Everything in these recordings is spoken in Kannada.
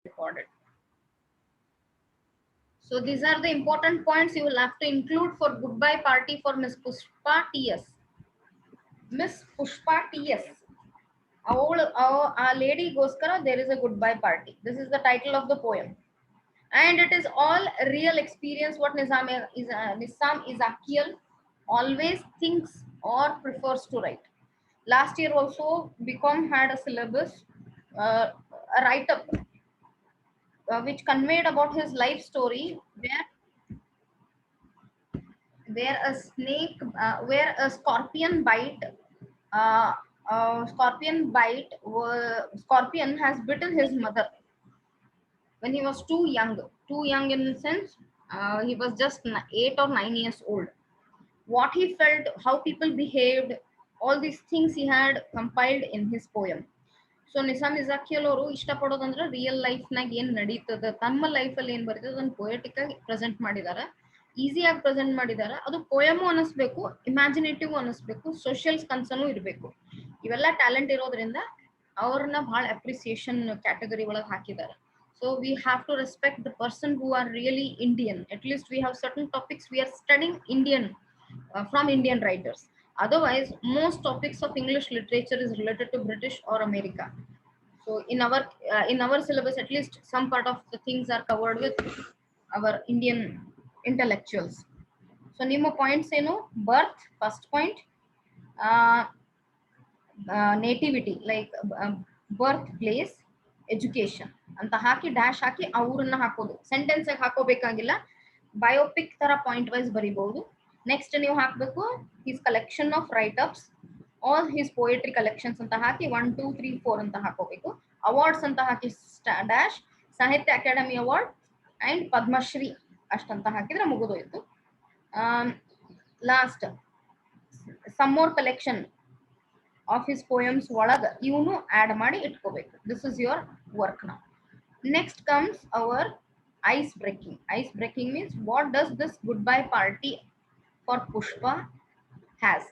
recorded. So these are the important points you will have to include for goodbye party for Miss Pushpa T.S. Miss Pushpa T.S. Our lady Goskara, there is a goodbye party. This is the title of the poem. And it is all real experience what Nizam Ezekiel always thinks or prefers to write. Last year also, BCom had a syllabus, a write-up, which conveyed about his life story, where a uh, scorpion has bitten his mother when he was too young in the sense he was just 8 or 9 years old. What he felt, how people behaved, all these things he had compiled in his poem. So Nissim Ezekiel ಅವರು ಇಷ್ಟಪಡೋದಂದ್ರೆ ರಿಯಲ್ ಲೈಫ್ನಾಗ ಏನ್ ನಡೀತದ ತಮ್ಮ ಲೈಫಲ್ಲಿ ಏನ್ ಬರ್ತದೆ ಅದನ್ನ ಪೊಯೆಟಿಕ್ ಆಗಿ ಪ್ರೆಸೆಂಟ್ ಮಾಡಿದಾರೆ, ಈಸಿಯಾಗಿ ಪ್ರೆಸೆಂಟ್ ಮಾಡಿದಾರೆ. ಅದು ಪೋಯಮು ಅನಿಸ್ಬೇಕು, ಇಮ್ಯಾಜಿನೇಟಿವ್ ಅನಿಸ್ಬೇಕು, ಸೋಷಿಯಲ್ ಕನ್ಸರ್ನು ಇರಬೇಕು. ಇವೆಲ್ಲ ಟ್ಯಾಲೆಂಟ್ ಇರೋದ್ರಿಂದ ಅವ್ರನ್ನ ಬಹಳ ಅಪ್ರಿಸಿಯೇಷನ್ ಕ್ಯಾಟಗರಿ ಒಳಗೆ ಹಾಕಿದ್ದಾರೆ. So we have to respect the person who are really Indian. At least we have certain topics we are studying Indian from Indian writers. Otherwise, most topics of English literature is related to British or America. So in our syllabus, at least some part of the things are covered with our Indian intellectuals. So ನಿಮ್ಮ points ಏನು? Birth, first point. Nativity, like birthplace, education ಅಂತ ಹಾಕಿ ಡ್ಯಾಶ್ ಹಾಕಿ ಅವ್ರನ್ನ ಹಾಕೋದು. ಸೆಂಟೆನ್ಸ್ ಹಾಕೋಬೇಕಾಗಿಲ್ಲ, ಬಯೋಪಿಕ್ ತರ ಪಾಯಿಂಟ್ ವೈಸ್ ಬರಿಬಹುದು. ನೆಕ್ಸ್ಟ್ ನೀವು ಹಾಕಬೇಕು his collection of right ups, all his poetry collections ಅಂತ ಹಾಕಿ 1 2 3 4 ಅಂತ ಹಾಕೋಬೇಕು. ಅವಾರ್ಡ್ಸ್ ಅಂತ ಹಾಕಿ dash Sahitya Akademi award and Padmashri ಅಷ್ಟಂತ ಹಾಕಿದ್ರೆ ಮುಗಿದೋಯ್ತು. Last some more collection of his poems ಒಳಗ ಇವನು ಆಡ್ ಮಾಡಿ ಇಟ್ಕೋಬೇಕು. This is your work now. Next comes our ice breaking. Ice breaking means what does this goodbye party for Pushpa has,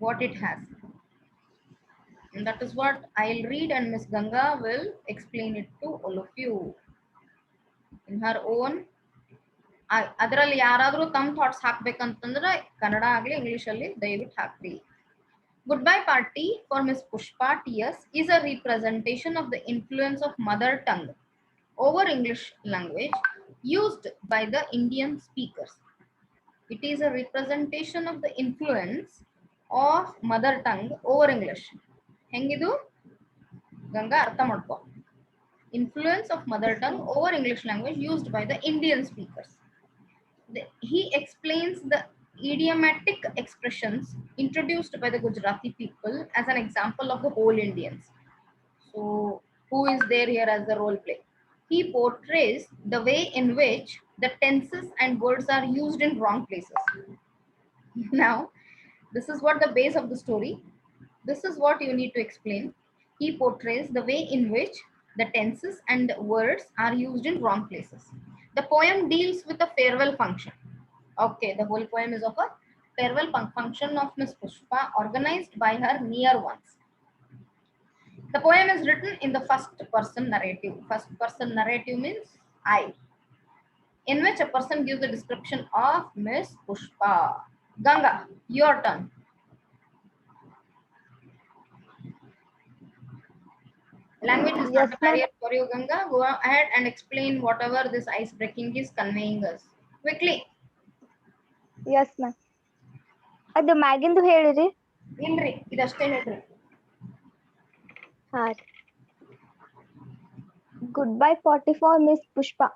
what it has. And that is what I'll read and Miss Ganga will explain it to all of you in her own. ಅದರಲ್ಲಿ ಯಾರಾದರೂ ತಮ್ಮ ಥಾಟ್ಸ್ ಹಾಕ್ಬೇಕಂತಂದ್ರೆ ಕನ್ನಡ ಆಗಲಿ ಇಂಗ್ಲಿಷ್ ಅಲ್ಲಿ ದಯವಿಟ್ಟು ಹಾಕ್ರಿ. Goodbye party for Miss Pushpa T.S. is a representation of the influence of mother tongue over English language used by the Indian speakers. It is a representation of the influence of mother tongue over English. ಹೆಂಗಿದು Ganga ಅರ್ಥ ಮಾಡ್ಕೋ. Influence of mother tongue over English language used by the Indian speakers. He explains the idiomatic expressions introduced by the Gujarati people as an example of the whole Indians. So who is there here as the role play? He portrays the way in which the tenses and words are used in wrong places. Now, this is what the base of the story. This is what you need to explain. He portrays the way in which the tenses and words are used in wrong places. The poem deals with a farewell function. Okay, the whole poem is of a farewell function of Miss Pushpa organized by her near ones. The poem is written in the first person narrative. First person narrative means I, in which a person gives the description of Miss Pushpa. Ganga, your turn. Language is not a barrier for you, Ganga. Go ahead and explain whatever this ice breaking is conveying us. Quickly. Yes, ma'am. ಅದು ಮ್ಯಾಗಿಂದು ಹೇಳಿರಿ. ಇಲ್ರಿ, ಇದಷ್ಟೇ ಹೇಳ್ರಿ. ಹಾ, good bye party for miss Pushpa.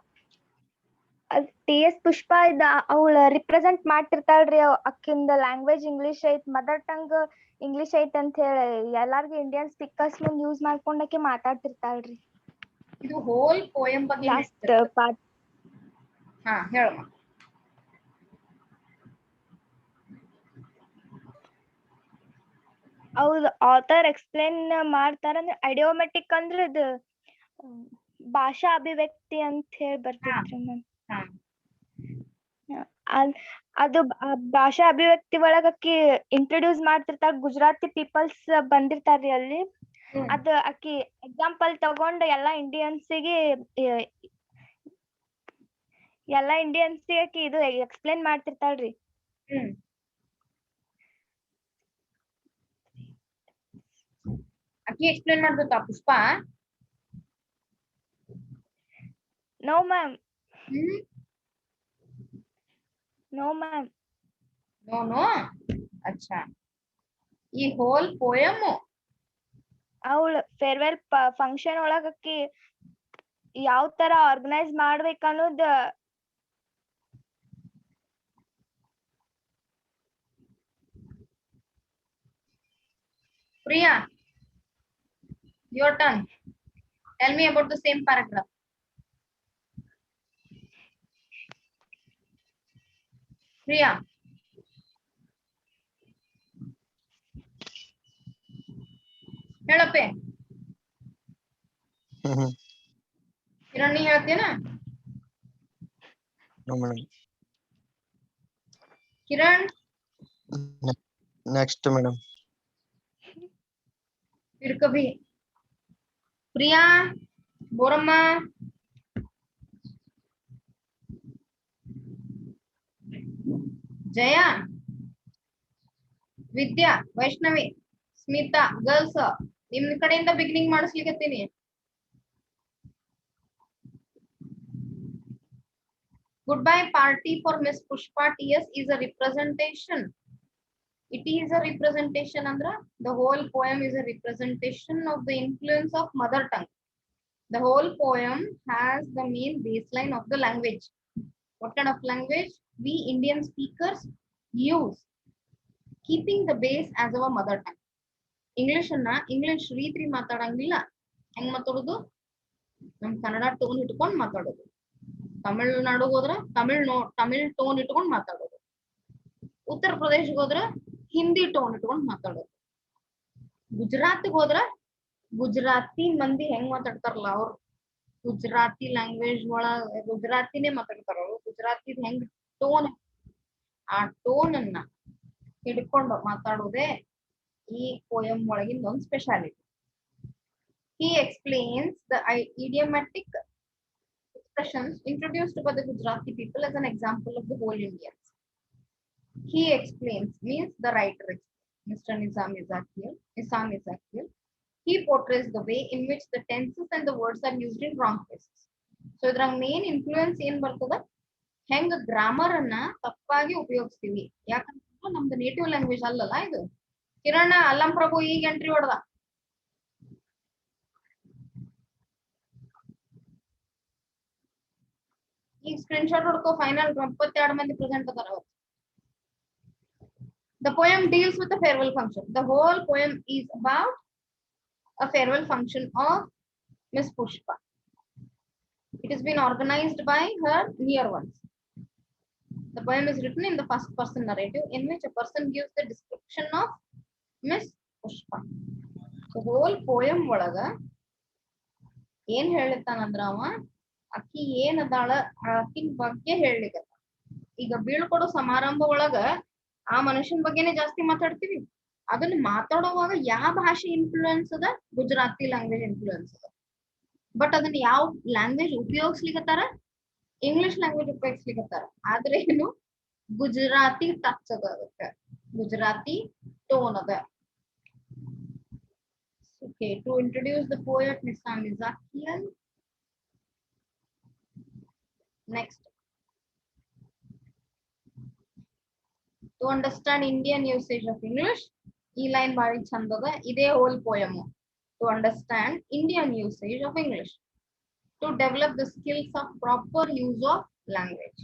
TS Pushpa ಇದ ಅವಳ ರಿಪ್ರೆಸೆಂಟ್ ಮಾಡ್ತಿರ್ತಾಳ್ರಿ. ಅಕ್ಕಿಂದ ಲ್ಯಾಂಗ್ವೇಜ್ ಇಂಗ್ಲಿಷ್ ಐತ್, ಮದರ್ ಟಂಗ್ ಇಂಗ್ಲಿಷ್ ಐತ್ ಅಂತ ಹೇಳಿ ಎಲ್ಲಾರ್ಗು ಇಂಡಿಯನ್ ಸ್ಪೀಕರ್ಸ್ ಮುಂದ್ ಯೂಸ್ ಮಾಡ್ಕೊಂಡಕ್ಕೆ ಮಾತಾಡ್ತಿರ್ತಾಳ್ರಿ. ಇದು ಹೋಲ್ ಪೋಯಂ ಬಗ್ಗೆ ಲಾಸ್ಟ್ ಪಾರ್ಟ್. ಹಾ, ಹೇಳಮ್ಮ. ಅವ್ರ ಆಥರ್ ಎಕ್ಸ್ಪ್ಲೇನ್ ಮಾಡ್ತಾರಂದ್ರೆ ಐಡಿಯೋಮೆಟಿಕ್ ಅಂದ್ರೆ ಇದು ಭಾಷಾ ಅಭಿವ್ಯಕ್ತಿ ಅಂತ ಹೇಳಿ ಬರ್ತೈತ್ರಿ ಮ್ಯಾಮ್. ಅದು ಭಾಷಾ ಅಭಿವ್ಯಕ್ತಿ ಒಳಗ ಅಕ್ಕಿ ಇಂಟ್ರೊಡ್ಯೂಸ್ ಮಾಡ್ತಿರ್ತಾರ. ಗುಜರಾತಿ ಪೀಪಲ್ಸ್ ಬಂದಿರ್ತಾರ್ರಿ ಅಲ್ಲಿ. ಅದ ಆಕಿ ಎಕ್ಸಾಂಪಲ್ ತಗೊಂಡ್ ಎಲ್ಲಾ ಇಂಡಿಯನ್ಸಿಗೆ ಆಕಿ ಇದು ಎಕ್ಸ್ಪ್ಲೇನ್ ಮಾಡ್ತಿರ್ತಾಳ್ರಿ. ಅಕ್ಕಿ ಎಕ್ಸ್ಪ್ಲೇನ್ ಮಾಡ್ಬೇಕಾ Pushpa? No ma'am. No ma'am. No. ಅಚ್ಚಾ, ಈ ಹೋಲ್ ಪೋಯಮ್ ಅವಳ ಫೇರ್ವೆಲ್ ಫಂಕ್ಷನ್ ಒಳಗ ಆಕಿ ಯಾವ ತರ ಆರ್ಗನೈಸ್ ಮಾಡ್ಬೇಕನ್ನೋದ್ Priya, your turn. Tell me about the same paragraph. Priya. ಹೇಳಪ್ಪೆ. ಕಿರಣ್, ನೀ ಹೇಳ್ತೀಯನ? Kiran next madam. फिर कभी. प्रिया, बोरम्मा, जया, ವಿದ್ಯಾ, ವೈಷ್ಣವಿ, ಸ್ಮಿತಾ, ಗರ್ಲ್ಸ್ ನಿಮ್ ಕಡೆಯಿಂದ ಬಿಗಿನಿಂಗ್ ಮಾಡಿಸ್ಲಿಕತ್ತೀನಿ. Goodbye party for Miss Pushpa TS is a representation. It is a representation andra the whole poem is a representation of the influence of mother tongue. The whole poem has the main baseline of the language. What kind of language we Indian speakers use, keeping the base as our mother tongue. English na English ರೀತಿ ಮಾತಾಡಂಗಿಲ್ಲ. ಹೆಂಗ್ ಮಾತಾಡೋದು? ನಮ್ ಕನ್ನಡ ಟೋನ್ ಇಟ್ಕೊಂಡು ಮಾತಾಡೋದು. ತಮಿಳ್ನಾಡು ಹೋದ್ರೆ ತಮಿಳ್ ಟೋನ್ ಇಟ್ಕೊಂಡು ಮಾತಾಡೋದು. ಉತ್ತರ ಪ್ರದೇಶಕ್ಕೆ ಹೋದ್ರೆ ಹಿಂದಿ ಟೋನ್ ಇಟ್ಕೊಂಡು ಮಾತಾಡೋದು. ಗುಜರಾತ್ಗೆ ಹೋದ್ರ ಗುಜರಾತಿ ಮಂದಿ ಹೆಂಗ್ ಮಾತಾಡ್ತಾರಲ್ಲ ಅವ್ರು ಗುಜರಾತಿ ಲ್ಯಾಂಗ್ವೇಜ್ ಒಳಗ ಗುಜರಾತಿನೇ ಮಾತಾಡ್ತಾರ ಅವ್ರು. ಗುಜರಾತಿ ಹೆಂಗ್ ಟೋನ್, ಆ ಟೋನ್ ಅನ್ನ ಹಿಡ್ಕೊಂಡು ಮಾತಾಡೋದೇ ಈ ಪೋಯಂ ಒಳಗಿಂದ ಒಂದು speciality. He explains the idiomatic expressions introduced by the Gujarati people as an example of the whole Indians. He explains means the writer, Mr. Nizam Izakil. He portrays the way in which the tenses and the words are used in wrong places. So ಇದರ ಮೇನ್ ಇನ್ಫ್ಲೂಯೆನ್ಸ್ ಏನ್ ಬರ್ತದ, ಹೆಂಗ ಗ್ರಾಮರ್ ಅನ್ನ ತಪ್ಪಾಗಿ ಉಪಯೋಗಿಸ್ತೀವಿ. ಯಾಕಂದ್ರೆ ನಮ್ದು ನೇಟಿವ್ ಲ್ಯಾಂಗ್ವೇಜ್ ಅಲ್ಲಲ್ಲ ಇದು. ಕಿರಣ್, ಅಲ್ಲಂ ಪ್ರಭು ಈಗ ಎಂಟ್ರಿ ಹೊಡೆದ. ಈಗ ಸ್ಕ್ರೀನ್ ಶಾಟ್ ಹೊಡ್ಕೋ. ಫೈನಲ್ 72 ಮಂದಿ ಪ್ರೆಸೆಂಟ್ ಅದಾರ ಅವತ್ತು. The poem deals with the farewell function. The whole poem is about a farewell function of Miss Pushpa. It has been organized by her near ones. The poem is written in the first person narrative in which a person gives the description of Miss Pushpa. The whole poem ಒಳಗ ಏನ್ ಹೇಳಿರ್ತಾನಂದ್ರ ಅವ ಅಕ್ಕಿ ಏನ್ ಅದಾಳ ಅಕ್ಕಿನ ಬಗ್ಗೆ ಹೇಳಿಕತ್ತ. ಈಗ ಬೀಳ್ಕೊಡೋ ಸಮಾರಂಭ ಒಳಗ ಆ ಮನುಷ್ಯನ ಬಗ್ಗೆನೆ ಜಾಸ್ತಿ ಮಾತಾಡ್ತೀವಿ. ಅದನ್ನ ಮಾತಾಡೋವಾಗ ಯಾವ ಭಾಷೆ ಇನ್ಫ್ಲೂಯೆನ್ಸ್ ಅದ? ಗುಜರಾತಿ ಲ್ಯಾಂಗ್ವೇಜ್ ಇನ್ಫ್ಲೂಯೆನ್ಸ್ ಅದ. ಬಟ್ ಅದನ್ನ ಯಾವ ಲ್ಯಾಂಗ್ವೇಜ್ ಉಪಯೋಗಿಸ್ಲಿಕತ್ತಾರ? ಇಂಗ್ಲಿಷ್ ಲ್ಯಾಂಗ್ವೇಜ್ ಉಪಯೋಗಿಸ್ಲಿಕತ್ತಾರ. ಆದ್ರೆ ಏನು ಗುಜರಾತಿ ಟಚ್ ಅದ, ಅದಕ್ಕೆ ಗುಜರಾತಿ ಟೋನ್ ಅದ. Okay, to introduce the poet Nizam Izakil. Next, to understand Indian usage of English, e line bari chandada ide whole poem. To understand Indian usage of English, to develop the skills of proper use of language,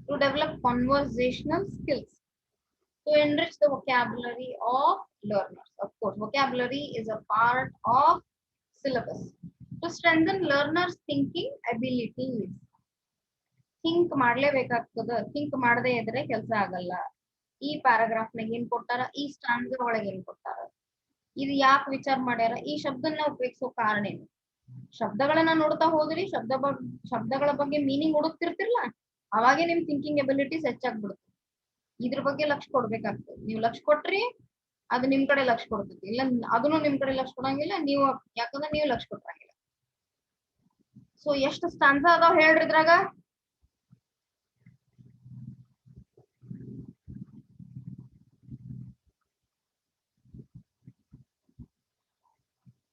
to develop conversational skills, to enrich the vocabulary of learners. Of course, vocabulary is a part of syllabus. To strengthen learners' thinking abilities. Think ಮಾಡ್ಲೇಬೇಕಾಗ್ತದ. ಥಿಂಕ್ ಮಾಡದೇ ಇದ್ರೆ ಕೆಲಸ ಆಗಲ್ಲ. ಈ ಪ್ಯಾರಾಗ್ರಾಫ್ ನಾಗ ಏನ್ ಕೊಟ್ಟಾರ, ಈ ಸ್ಟಾಂಡ್ ಒಳಗೆ ಏನ್ ಕೊಟ್ಟಾರ, ಇದು ಯಾಕೆ ವಿಚಾರ ಮಾಡ್ಯಾರ, ಈ ಶಬ್ದನ ಉಪಯೋಗಿಸೋ ಕಾರಣ ಏನು, ಶಬ್ದಗಳನ್ನ ನೋಡ್ತಾ ಹೋದ್ರಿ ಶಬ್ದಗಳ ಬಗ್ಗೆ ಮೀನಿಂಗ್ ಹುಡುಕ್ತಿರ್ತಿರ್ಲ, ಅವಾಗೆ ನಿಮ್ ಥಿಂಕಿಂಗ್ ಎಬಿಲಿಟೀಸ್ ಹೆಚ್ಚಾಗ್ಬಿಡುತ್ತೆ. ಇದ್ರ ಬಗ್ಗೆ ಲಕ್ಷ್ಯ ಕೊಡ್ಬೇಕಾಗ್ತದೆ. ನೀವು ಲಕ್ಷ್ಯ ಕೊಟ್ರಿ ಅದು ನಿಮ್ ಕಡೆ ಲಕ್ಷ ಕೊಡ್ತೈತಿ, ಇಲ್ಲ ಅದನ್ನು ನಿಮ್ ಕಡೆ ಲಕ್ಷ ಕೊಡಂಗಿಲ್ಲ ನೀವು, ಯಾಕಂದ್ರೆ ನೀವು ಲಕ್ಷ ಕೊಟ್ರಂಗಿಲ್ಲ. ಸೊ ಎಷ್ಟು ಸ್ಟಾನ್ಸಾ ಅದಾವ ಹೇಳ್ರಿ ಇದ್ರಾಗ?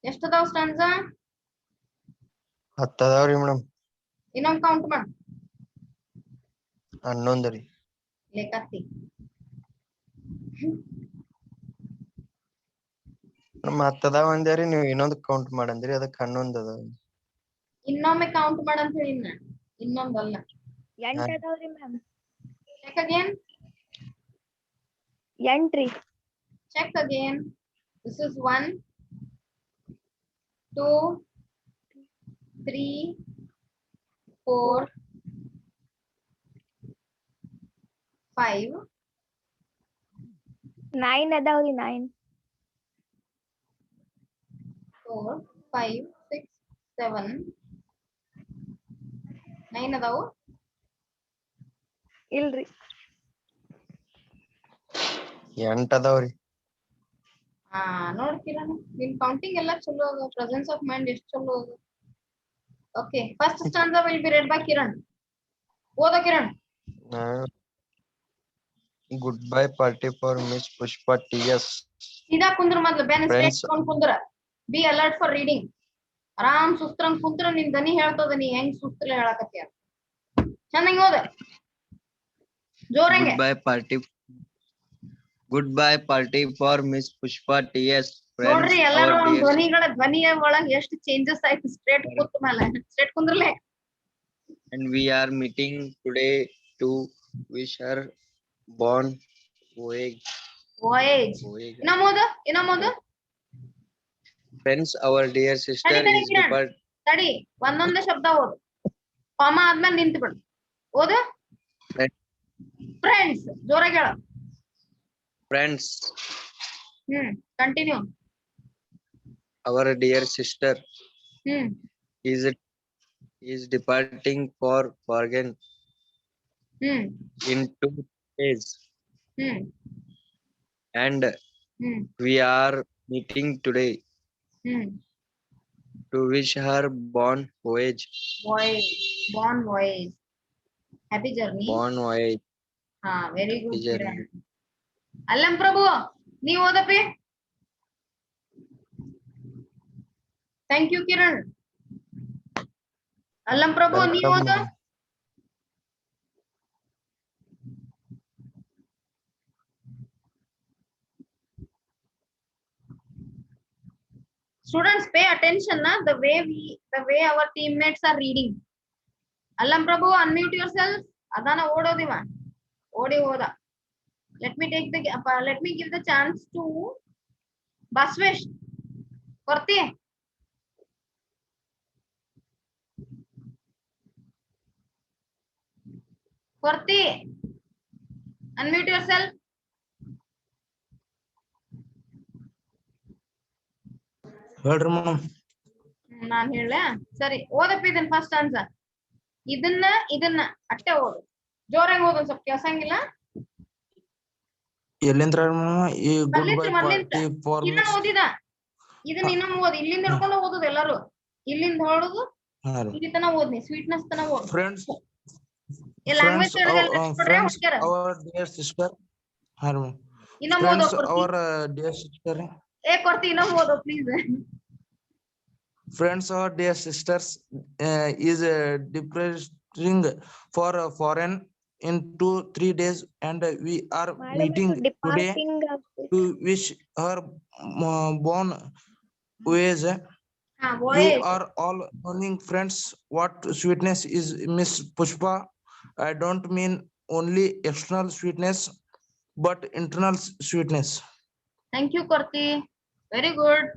ಎಷ್ಟದಾವ್ ಸ್ಟಾನ್ಸಾ? 10 ಅದಾವ್ರಿ ಮೇಡಮ್. ಇನ್ನೊಂದ್ ಕೌಂಟ್ ಮಾಡ. 11 ರೀ. ಲೇಖಾತಿ ಮೇಡಮ್ 10 ಅದಾವ ಅಂದ್ಯಾರಿ, ನೀವು ಇನ್ನೊಂದ್ ಕೌಂಟ್ ಮಾಡಂದ್ರಿ, ಅದಕ್ಕೆ 11 ಅದಾವ. ಇನ್ನೊಮ್ಮೆ ಕೌಂಟ್ ಮಾಡಂತ ಹೇಳಿನ, ಇನ್ನೊಂದಲ್ಲ. 8 ಅದಾವ್ರಿ ಮ್ಯಾಮ್. Check again. 8 ರೀ. Check again. This is 1, 2, 3, 4, 5. 9 ಅದಾವ್ರಿ. 9. 4, 5, 6, 7. 9 ಅದಾವು? ಇಲ್ರಿ. 8 ಅದಾವ್ರಿ. ಹಾ ನೋಡ್ತೀರಾ, ನಿಮ್ ಕೌಂಟಿಂಗ್ ಎಲ್ಲ ಚಲೋ ಅದ, ಪ್ರೆಸೆನ್ಸ್ ಆಫ್ ಮೈಂಡ್ ಎಷ್ಟು ಚಲೋ ಅದ. Okay, first stanza will be read by Kiran. ಓದೋ Kiran. Goodbye party for miss Pushpa T. S ಕುಂದ್ರ ಮೊದ್ಲು, ಬೆನ್ Friends. ಸ್ಟ್ರೇಟ್ ಕುಂದ್ರ. Be alert for reading. ಆರಾಮ್ ಸುಸ್ತರಂಗ್ ಕುಂತ್ರ ನಿನ್ ದನಿ ಹೇಳ್ತದ, ನೀ ಹೆಂಗ್ ಸುಸ್ತಲ ಹೇಳಕತ್ತೀಯ. ಚಂದಂಗ್ ಓದ, ಜೋರಂಗೆ. Goodbye party for Miss Pushpa T.S. Friends, ನೋಡ್ರಿ ಎಲ್ಲಾರು our dear ಧ್ವನಿಯ ಒಳಗ್ ಎಷ್ಟು ಚೇಂಜಸ್ ಆಯ್ತು. ಸ್ಟ್ರೇಟ್ ಕೂತ್ ಮೇಲೆ straight ಕುಂದ್ರಲೆ. and we are meeting today to wish her born voyage. Voyage. ಇನ್ನೊಮ್ಮೋದು. Friends, our dear sister ತಡಿ is ಕಿರಣ್, depart. ತಡಿ, ಒಂದೊಂದೇ ಶಬ್ದ ಓದು. ಕಾಮ ಆದ್ಮೇಲೆ ನಿಂತು ಬಿಡು. ಓದು. ಫ್ರೆಂಡ್ಸ್, ಜೋರಾಗಿ ಹೇಳು. Friends, continue. our dear sister hmm is departing for Bergen hmm in 2 days, hmm and hmm we are meeting today hmm to wish her born voyage. Voyage, born voyage. Happy journey. Born voyage. ಹಾ, very good Happy journey. Kiran. Allam Prabhu, ನೀವ್ ಓದಪ್ಪಿ. Thank you Kiran. ಅಲ್ಲಂ ಪ್ರಭು, ನೀವ್ Welcome, ಓದ. madam. Students, pay attention na the way our teammates are reading. Allam Prabhu, unmute yourself. Adana ododiva. Odi oda. Let me give the chance to Basvesh. Korti. Korti. Unmute yourself. ಹೇಳ್ರಿ ಮೇಡಮ್. ನಾನ್ ಹೇಳ ಸರಿ, ಓದಪ್ಪ ಇದನ್ನ ಫಸ್ಟ್ ಆನ್ಸರ್. ಇದನ್ನ ಅಟ್ಟೆ ಓದು, ಜೋರಾಗಿ ಓದು, ಸ್ವಲ್ಪ ಕೇಳ್ಸಂಗಿಲ್ಲ. ಎಲ್ಲಿಂದ್ರ ಈ ಗುಡ್ ಬೈ ಮೊದ್ಲಿಂದ ಪಾರ್ಟಿ ಫಾರ್ ಕಿರಣ್ ಓದಿದ. ಇದನ್ನ ಇನ್ನೊಮ್ಮೆ ಓದಿ, ಇಲ್ಲಿಂದ ಹಿಡ್ಕೊಂಡು ಓದುದು ಎಲ್ಲಾರು. ಇಲ್ಲಿಂದ ಹೊಡುದು ಇಲ್ಲಿ ತನ ಓದ್ನಿ, ಸ್ವೀಟ್ನೆಸ್ ತನ ಓದ್. Friends language friends our dear sister. ಇನ್ನೊಮ್ಮೆ ಓದೋ ಫ್ರೆಂಡ್ಸ್ ಅವರ್ ಡಿಯರ್ ಸಿಸ್ಟರ್. ಕೊಡ್ತಿ, ಇನ್ನೊಮ್ಮೆ ಓದೋ please. Friends or dear sisters is departing for foreign in 2-3 days, and we are meeting today to wish her born voyage. You are all knowing, friends, what sweetness is Miss Pushpa. I don't mean only external sweetness, but internal sweetness. Thank you, Korti. Very good.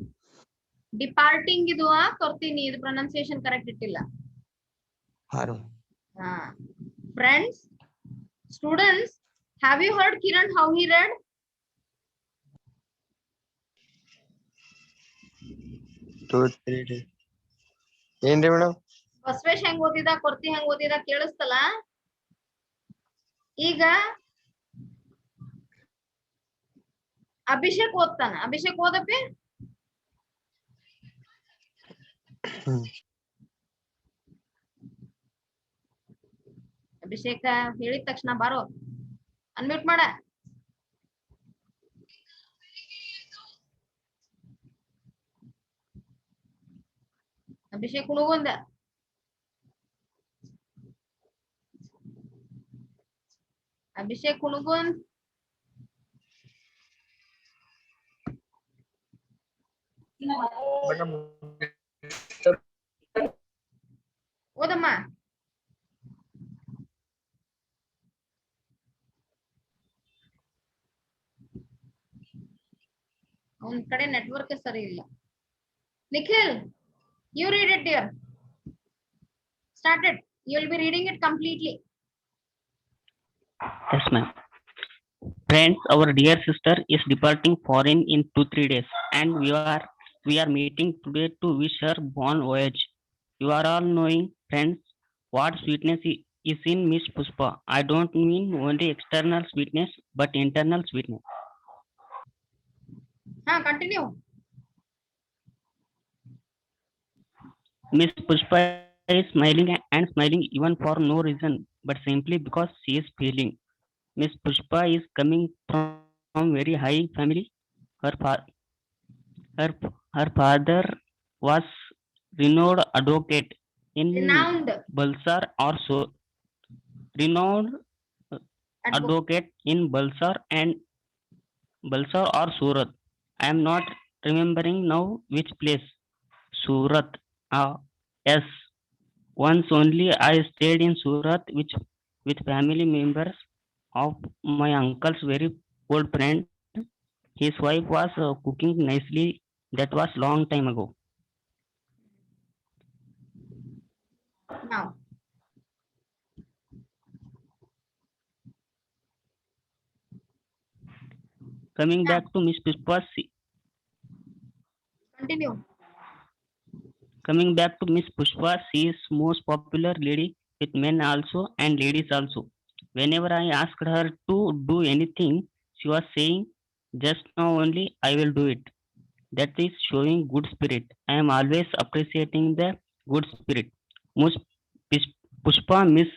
Departing ಇದು ಕೊಡ್ತೀನಿ, ಇದು ಪ್ರೊನೌನ್ಸಿಯೇಷನ್ ಕರೆಕ್ಟ್ ಇಟ್ಟಿಲ್ಲ. Friends, students, have you heard Kiran how he read? ಏನ್ರಿ ಮೇಡಮ್? ಬಸವೇಶ್ ಹೆಂಗ್ ಓದಿದ, ಕೊರ್ತಿ ಹೆಂಗ್ ಓದಿದ ಕೇಳಿಸ್ತಲ್ಲ. ಈಗ ಅಭಿಷೇಕ್ ಓದ್ತಾನ. ಅಭಿಷೇಕ್ ಓದಪ್ಪಿ. ಅಭಿಷೇಕ ಹೇಳಿದ ತಕ್ಷಣ ಬಾರೋ, ಅನ್ಮ್ಯೂಟ್ ಮಾಡ. ಅಭಿಷೇಕ್ ಹುಡುಗಂದ. ಅಭಿಷೇಕ್ ಹುಡುಗನ್. ಓದಮ್ಮ. ಅವನ ಕಡೆ ನೆಟ್ವರ್ಕ್ ಸರಿ ಇಲ್ಲ. Nikhil, you read it dear. Start it. You will be reading it completely. Yes, ma'am. Friends, our dear sister is departing foreign in 2-3 days, and we are meeting today to wish her bon voyage. You are all knowing, friends, what sweetness is in Miss Pushpa. I don't mean only external sweetness, but internal sweetness. Continue. Miss Pushpa is smiling and smiling even for no reason, but simply because she is feeling. Miss Pushpa is coming from very high family. Her father was renowned advocate in Balsar or so renowned advocate in Balsar or Surat. I am not remembering now which place. Surat. Yes. Once only I stayed in Surat with family members of my uncle's very old friend. His wife was cooking nicely. That was long time ago. Now. Coming back to Miss Pushpa. Continue. Coming back to Miss Pushpa, she is most popular lady with men also and ladies also. Whenever I asked her to do anything, she was saying, just now only I will do it. That is showing good spirit. I am always appreciating the good spirit. Most Pushpa Miss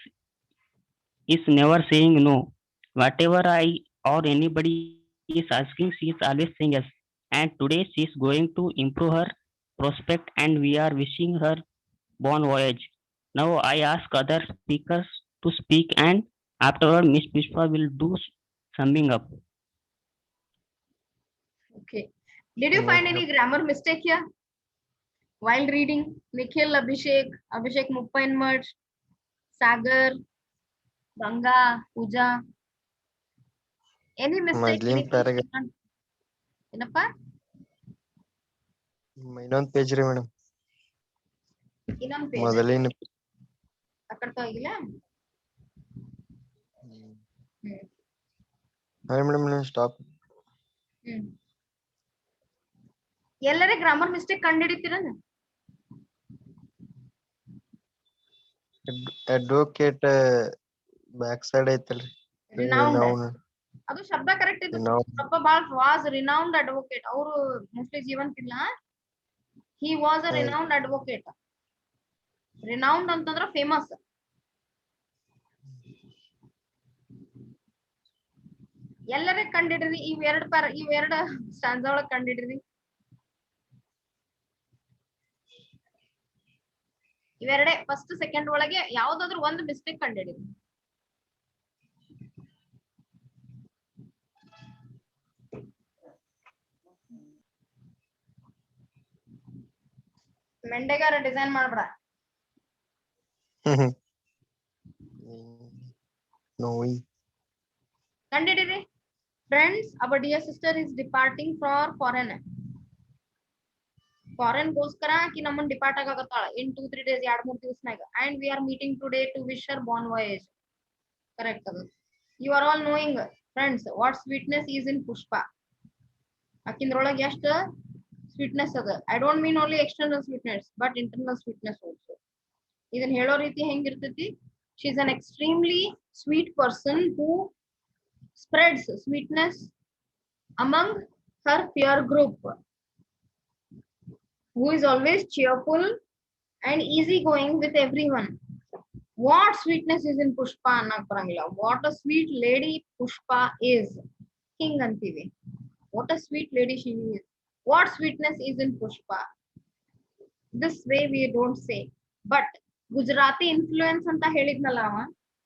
is never saying no. Whatever I or anybody is asking, she is always saying yes. And today she is going to improve her prospect and we are wishing her bon voyage. Now I ask other speakers to speak and afterward Miss Pushpa will do summing up. Okay. Did you find any grammar mistake here? While reading, Nikhil, Abhishek Muppainmaj, Sagar, Ganga, Pooja. Any mistake? ಏನಪ್ಪ? ಇನ್ನೊಂದು ಪೇಜ್ ರೀ ಮೇಡಮ್. ಇನ್ನೊಂದು ಪೇಜ್. ಮೊದಲಿನ ಅಕ್ಕಡ್ತಾ ಹೋಗಿಲ್ಲ? Madam stop. ಎಲ್ಲರೇ ಗ್ರಾಮರ್ ಮಿಸ್ಟೇಕ್ ಕಂಡುಹಿಡಿತೀರ? ಅಡ್ವೊಕೇಟ್ ಬ್ಯಾಕ್ ಸೈಡ್ ಐತಲ್ರಿ. ಅದು ಶಬ್ದ ಕರೆಕ್ಟ್ ಇದೆ. ಸ್ವಲ್ಪ ಬಾಳ ವಾಸ್ ರಿನೌಂಡ್ ಅಡ್ವೊಕೇಟ್. ಅವರು ಮೋಸ್ಟ್ಲಿ ಜೀವಂತ ಇಲ್ಲ. He was a renowned advocate. Renowned ಅಂತಂದ್ರ ಫೇಮಸ್. ಎಲ್ಲರೇ ಕಂಡಿಡ್ರಿ. ಇವೆರಡು ಸ್ಟಾನ್ಜಾ ಒಳಗ್ ಕಂಡಿಡ್ರಿ. ಇವೆರಡೇ ಫಸ್ಟ್ ಸೆಕೆಂಡ್ ಒಳಗೆ ಯಾವ್ದಾದ್ರು ಒಂದು ಮಿಸ್ಟೇಕ್ ಕಂಡಿಡ್ರಿ. ಮೆಂಡೆಗಾರ ಡಿಸೈನ್ ಮಾಡ್ಬೇಡ. ಕಂಡಿಡಿರಿ. Friends, our dear sister is departing for foreign. Foreign ಗೋಸ್ಕರ ಆಕಿ ನಮ್ಮನ್ನ ಡಿಪಾರ್ಟ್ ಆಗಕತ್ತಾಳ in 2-3 days 2-3 ದಿವಸನಾಗ. And we are meeting today to wish her bon voyage. Correct ಅದು. You are all knowing, friends, what sweetness is in Pushpa. ಆಕಿಂದ್ರೊಳಗೆ ಎಷ್ಟು sweetness ಅದ. I don't mean only external sweetness, but internal sweetness also. ಇದನ್ನ ಹೇಳೋ ರೀತಿ ಹೆಂಗಿರ್ತೈತಿ? She is an extremely sweet person who spreads sweetness among her peer group, who is always cheerful and easygoing with everyone. What sweetness is in Pushpa ಅನ್ನಕ್ ಬರಂಗಿಲ್ಲ. What a sweet lady Pushpa is. ಹಿಂಗ್ ಅಂತೀವಿ. What a sweet lady she is. What sweetness is in Pushpa. This way we don't say. But Gujarati influence ಅಂತ ಹೇಳಿದ್ನಲ್ಲ ಅವ,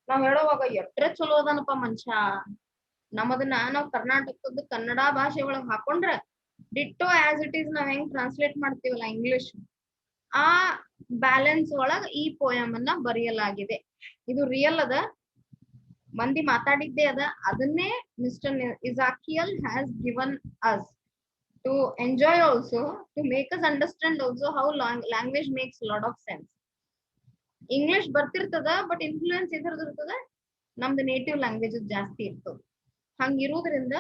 ನಾವ್ ಹೇಳೋವಾಗ ಎಟ್ರೆ ಚಲೋ ಅದನಪ್ಪ ಮನುಷ್ಯ. ನಮ್ಮದನ್ನ ನಾವ್ ಕರ್ನಾಟಕದ ಕನ್ನಡ ಭಾಷೆ ಒಳಗ್ ಹಾಕೊಂಡ್ರ ಡಿಟ್ಟೋ ಆಸ್ ಇಟ್ ಈಸ್ ನಾವ್ ಹೆಂಗ್ ಟ್ರಾನ್ಸ್ಲೇಟ್ ಮಾಡ್ತೀವಲ್ಲ ಇಂಗ್ಲಿಷ್, ಆ ಬ್ಯಾಲೆನ್ಸ್ ಒಳಗ್ ಈ ಪೋಯಮ್ ಅನ್ನ ಬರೆಯಲಾಗಿದೆ. ಇದು ರಿಯಲ್ ಅದ, ಮಂದಿ ಮಾತಾಡಿದ್ದೇ ಅದ. ಅದನ್ನೇ mister Ezekiel has given us to enjoy also, to make us understand also how language makes lot of sense. English ಬರ್ತಿರ್ತದ, ಬಟ್ ಇನ್ಫ್ಲೂಯೆನ್ಸ್ ಇದ್ರದ್ದು ಇರ್ತದ, ನಮ್ದು ನೇಟಿವ್ ಲ್ಯಾಂಗ್ವೇಜ್ ಜಾಸ್ತಿ ಇರ್ತದ. ಹಂಗಿರುವುದ್ರಿಂದ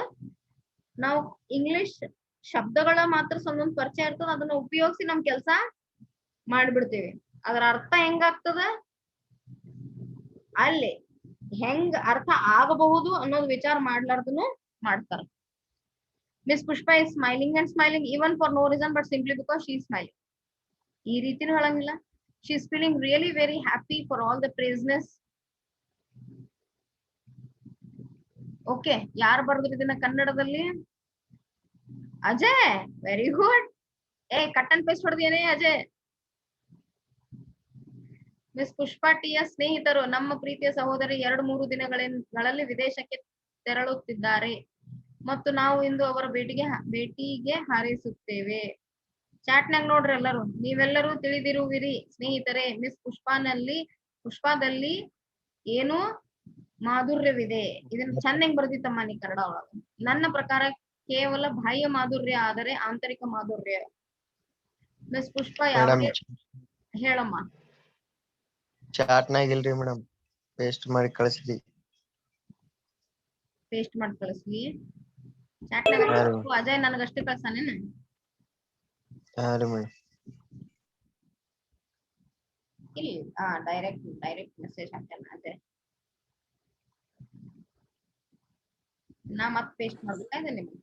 ನಾವು ಇಂಗ್ಲಿಷ್ ಶಬ್ದಗಳ ಮಾತ್ರ ಸ್ವಲ್ಪ ಪರಿಚಯ ಇರ್ತದ, ಅದನ್ನ ಉಪಯೋಗಿಸಿ ನಮ್ ಕೆಲ್ಸ ಮಾಡ್ಬಿಡ್ತೀವಿ. ಅದರ ಅರ್ಥ ಹೆಂಗಾಗ್ತದ, ಅಲ್ಲಿ ಹೆಂಗ್ ಅರ್ಥ ಆಗಬಹುದು ಅನ್ನೋದು ವಿಚಾರ ಮಾಡ್ಲಾರ್ದನು ಮಾಡ್ತಾರ. Miss Pushpa is smiling and smiling even for no reason, but simply because she is smiling. ಈ ರೀತಿನೂ ಹೇಳಂಗಿಲ್ಲ. She is feeling really very happy for all the praiseness. Okay, ಯಾರು ಬರ್ದ್ರು ಇದನ್ನ ಕನ್ನಡದಲ್ಲಿ? Ajay, very good. Cut and paste ಹೊಡೆದೇನೆ ಅಜಯ್. ಮಿಸ್ ಪುಷ್ಪಾ ಟಿಯ ಸ್ನೇಹಿತರು ನಮ್ಮ ಪ್ರೀತಿಯ ಸಹೋದರಿ 2-3 ದಿನಗಳಲ್ಲಿ ವಿದೇಶಕ್ಕೆ ತೆರಳುತ್ತಿದ್ದಾರೆ ಮತ್ತು ನಾವು ಇಂದು ಅವರ ಭೇಟಿಗೆ ಹಾರೈಸುತ್ತೇವೆ. ಚಾಟ್ನಾಗ ನೋಡ್ರಿ ಎಲ್ಲರೂ, ನೀವೆಲ್ಲರೂ ತಿಳಿದಿರುವಿರಿ ಸ್ನೇಹಿತರೆ, ಮಿಸ್ ಪುಷ್ಪಾದಲ್ಲಿ ಏನು ಮಾಧುರ್ಯವಿದೆ. ಇದನ್ನ ಚೆನ್ನಾಗಿ ಬರ್ದಿತ್ತಮ್ಮ ನೀ ಕನ್ನಡ ಒಳಗ. ನನ್ನ ಪ್ರಕಾರ ಕೇವಲ ಬಾಹ್ಯ ಮಾಧುರ್ಯ ಆದರೆ ಆಂತರಿಕ ಮಾಧುರ್ಯ. ಮಿಸ್ ಪುಷ್ಪಾ ಯಾವುದೇ ಹೇಳಮ್ಮ. ಚಾಟ್ನಾಗ ಇಲ್ರಿ ಮೇಡಮ್, ಪೇಸ್ಟ್ ಮಾಡಿ ಕಳಿಸ್ಲಿ. ಪೇಸ್ಟ್ ಮಾಡಿ ಕಳಿಸ್ಲಿ ಚಾಟ್ನಾಗ. ಅಜಯ್ ನನಗಷ್ಟೇ ಕಳ್ಸಾನೇನ? ಹಾ ರೀ ಮೇಡಮ್. ಇಲ್ಲ, ಡೈರೆಕ್ಟ್ ಮೆಸೇಜ್ ಹಾಕ್ತೇನೆ ಅಜಯ್. ನಾ ಮತ್ತೆ ಪೇಸ್ಟ್ ಮಾಡ್ಬೇಕಾ ಇದೆ ನಿಮ್ಗೆ?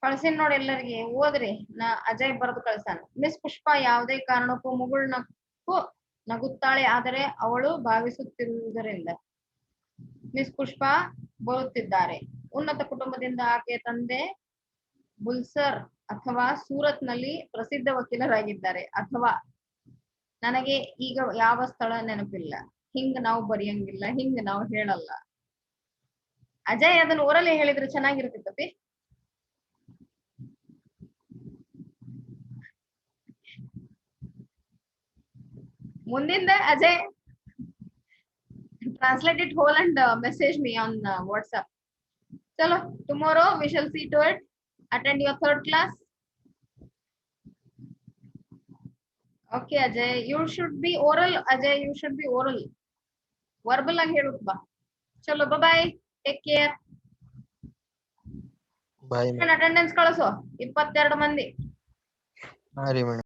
ಕಳ್ಸಿನ್ ನೋಡಿ ಎಲ್ಲರಿಗೆ, ಓದ್ರಿ. ಅಜಯ್ ಬರೆದು ಕಳ್ಸಾನ. ಮಿಸ್ ಪುಷ್ಪಾ ಯಾವುದೇ ಕಾರಣಕ್ಕೂ ನಗುತ್ತಾಳೆ, ಆದರೆ ಅವಳು ಭಾವಿಸುತ್ತಿರುವುದರಿಂದ. ಮಿಸ್ ಪುಷ್ಪಾ ಬರುತ್ತಿದ್ದಾರೆ. ಉನ್ನತ ಕುಟುಂಬದಿಂದ ಆಕೆಯ ತಂದೆ ಬುಲ್ಸರ್ ಅಥವಾ ಸೂರತ್ ನಲ್ಲಿ ಪ್ರಸಿದ್ಧ ವಕೀಲರಾಗಿದ್ದಾರೆ. ಅಥವಾ ನನಗೆ ಈಗ ಯಾವ ಸ್ಥಳ ನೆನಪಿಲ್ಲ. ಹಿಂಗ ನಾವು ಬರೆಯಂಗಿಲ್ಲ, ಹಿಂಗ ನಾವು ಹೇಳಲ್ಲ. ಅಜಯ್ ಅದನ್ನ ಓರಲ್ಲೇ ಹೇಳಿದ್ರೆ ಚೆನ್ನಾಗಿರ್ತಿತ್ತಪಿ. ಮುಂದಿಂದ Ajay translate it whole and message me on WhatsApp. Chalo, tomorrow we shall see to it. Attend your 3rd class. Okay, Ajay, you should be oral. Ajay, you should be oral. Verbal ag heluk ba. Chalo, bye bye. Take care. Bye. Attendance kalaso 22 ಮಂದಿ. ಹಾ ರೀ ಮೇಡಮ್.